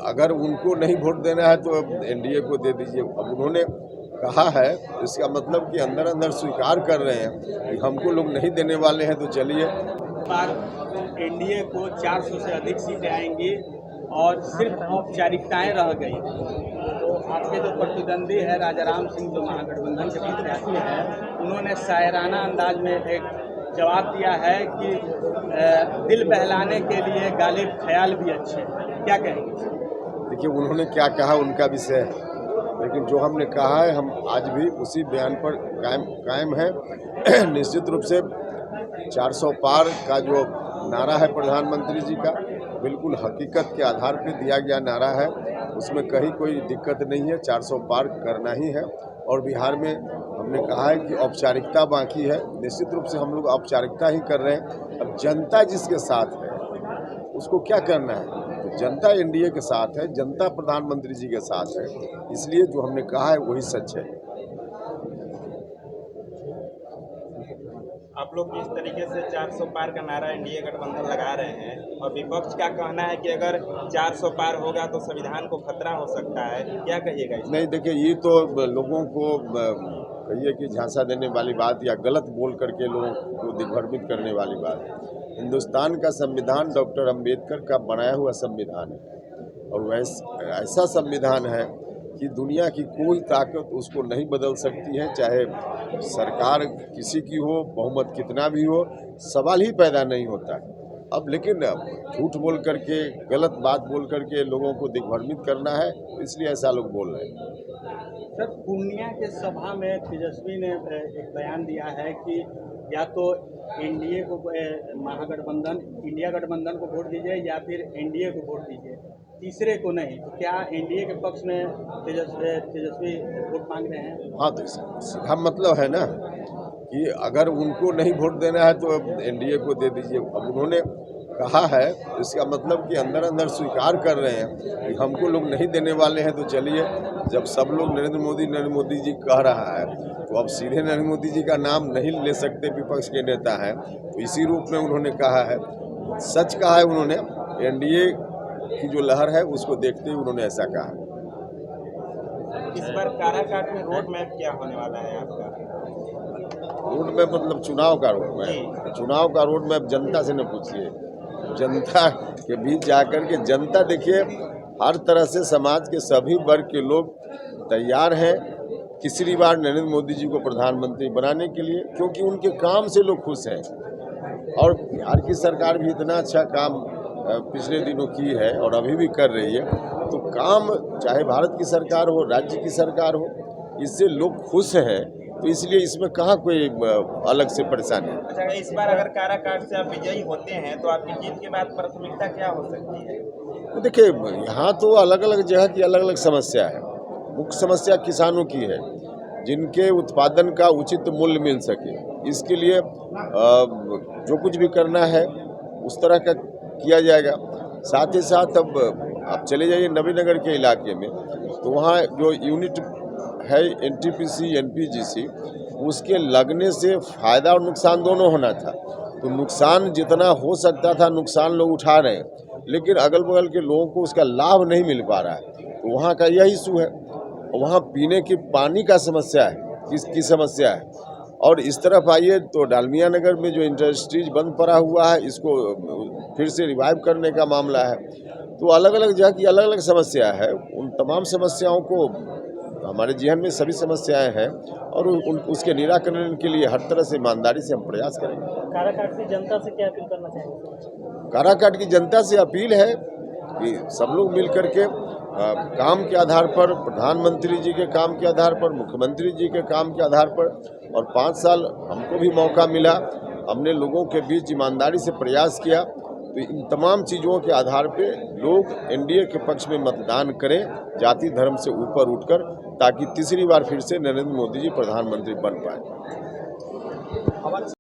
अगर उनको नहीं वोट देना है तो एनडीए को दे दीजिए। अब उन्होंने कहा है, इसका मतलब कि अंदर अंदर स्वीकार कर रहे हैं कि हमको लोग नहीं देने वाले हैं, तो चलिए। बार एनडीए को 400 से अधिक सीटें आएंगी और सिर्फ औपचारिकताएं रह गई। तो आपके जो प्रतिद्वंदी है राजाराम सिंह, जो महागठबंधन के प्रत्याशी हैं, उन्होंने शायराना अंदाज में एक जवाब दिया है कि दिल बहलाने के लिए गालिब ख्याल भी अच्छे। क्या कहेंगे? देखिए, उन्होंने क्या कहा उनका विषय है, लेकिन जो हमने कहा है हम आज भी उसी बयान पर कायम है। निश्चित रूप से 400 पार का जो नारा है प्रधानमंत्री जी का, बिल्कुल हकीकत के आधार पर दिया गया नारा है, उसमें कहीं कोई दिक्कत नहीं है। 400 पार करना ही है। और बिहार में हमने कहा है कि औपचारिकता बाकी है, निश्चित रूप से हम लोग औपचारिकता ही कर रहे हैं। अब जनता जिसके साथ है उसको क्या करना है, तो जनता एनडीए के साथ है, जनता प्रधानमंत्री जी के साथ है, इसलिए जो हमने कहा है वही सच है। आप लोग किस तरीके से 400 पार का नारा एनडीए गठबंधन लगा रहे हैं, और विपक्ष का कहना है कि अगर 400 पार होगा तो संविधान को खतरा हो सकता है, क्या कहिएगा? नहीं, देखिए, ये तो लोगों को कहिए कि झांसा देने वाली बात या गलत बोल करके लोगों को दिग्भ्रमित करने वाली बात है। हिंदुस्तान का संविधान डॉक्टर अंबेडकर का बनाया हुआ संविधान है, और ऐसा संविधान है कि दुनिया की कोई ताकत उसको नहीं बदल सकती है, चाहे सरकार किसी की हो, बहुमत कितना भी हो, सवाल ही पैदा नहीं होता है। अब लेकिन झूठ बोल करके, गलत बात बोल करके लोगों को दिग्भ्रमित करना है, इसलिए ऐसा लोग बोल रहे हैं। सर, पूर्णिया के सभा में तेजस्वी ने एक बयान दिया है कि या तो एनडीए को महागठबंधन इंडिया गठबंधन को वोट दीजिए या फिर एनडीए को वोट दीजिए, तीसरे को नहीं। तो क्या एनडीए के पक्ष में तेजस्वी वोट मांग रहे हैं? हाँ, तो सीधा मतलब है ना कि अगर उनको नहीं वोट देना है तो एनडीए को दे दीजिए। अब उन्होंने कहा है, इसका मतलब कि अंदर अंदर स्वीकार कर रहे हैं कि हमको लोग नहीं देने वाले हैं, तो चलिए। जब सब लोग नरेंद्र मोदी जी कह रहा है, तो अब सीधे नरेंद्र मोदी जी का नाम नहीं ले सकते, विपक्ष के नेता हैं, तो इसी रूप में उन्होंने कहा है। सच कहा है उन्होंने, एनडीए की जो लहर है उसको देखते हुए उन्होंने ऐसा कहा। इस बार काराकाट में रोड मैप क्या होने वाला है आपका? रोड मैप मतलब चुनाव का रोड मैप? चुनाव का रोड मैप जनता से न पूछिए, जनता के बीच जाकर के। जनता देखिए, हर तरह से समाज के सभी वर्ग के लोग तैयार हैं तीसरी बार नरेंद्र मोदी जी को प्रधानमंत्री बनाने के लिए, क्योंकि उनके काम से लोग खुश हैं। और बिहार की सरकार भी इतना अच्छा काम पिछले दिनों की है और अभी भी कर रही है, तो काम चाहे भारत की सरकार हो, राज्य की सरकार हो, इससे लोग खुश हैं, तो इसलिए इसमें कहाँ कोई अलग से परेशानी है। अच्छा, इस बार अगर काराकाट से आप विजयी होते हैं तो आपकी जीत के बाद प्राथमिकता क्या हो सकती है? तो देखिए, यहाँ तो अलग अलग जगह की अलग अलग समस्या है। मुख्य समस्या किसानों की है, जिनके उत्पादन का उचित मूल्य मिल सके, इसके लिए जो कुछ भी करना है उस तरह का किया जाएगा। साथ ही साथ अब आप चले जाइए नवीनगर के इलाके में, तो वहाँ जो यूनिट है एनटीपीसी एनपीजीसी, उसके लगने से फ़ायदा और नुकसान दोनों होना था। तो नुकसान जितना हो सकता था नुकसान लोग उठा रहे हैं, लेकिन अगल बगल के लोगों को उसका लाभ नहीं मिल पा रहा है। तो वहाँ का यह इशू है। वहाँ पीने की पानी का समस्या है, किसकी समस्या है। और इस तरफ आइए तो डालमिया नगर में जो इंडस्ट्रीज बंद पड़ा हुआ है, इसको फिर से रिवाइव करने का मामला है। तो अलग अलग जगह की अलग अलग समस्या है। उन तमाम समस्याओं को, हमारे जीवन में सभी समस्याएं हैं, और उसके निराकरण के लिए हर तरह से ईमानदारी से हम प्रयास करेंगे। काराकाट की जनता से क्या अपील करना चाहेंगे? काराकाट की जनता से अपील है कि सब लोग मिल करके काम के आधार पर, प्रधानमंत्री जी के काम के आधार पर, मुख्यमंत्री जी के काम के आधार पर, और 5 साल हमको भी मौका मिला, हमने लोगों के बीच ईमानदारी से प्रयास किया। तो इन तमाम चीज़ों के आधार पे लोग एनडीए के पक्ष में मतदान करें, जाति धर्म से ऊपर उठकर, ताकि तीसरी बार फिर से नरेंद्र मोदी जी प्रधानमंत्री बन पाए।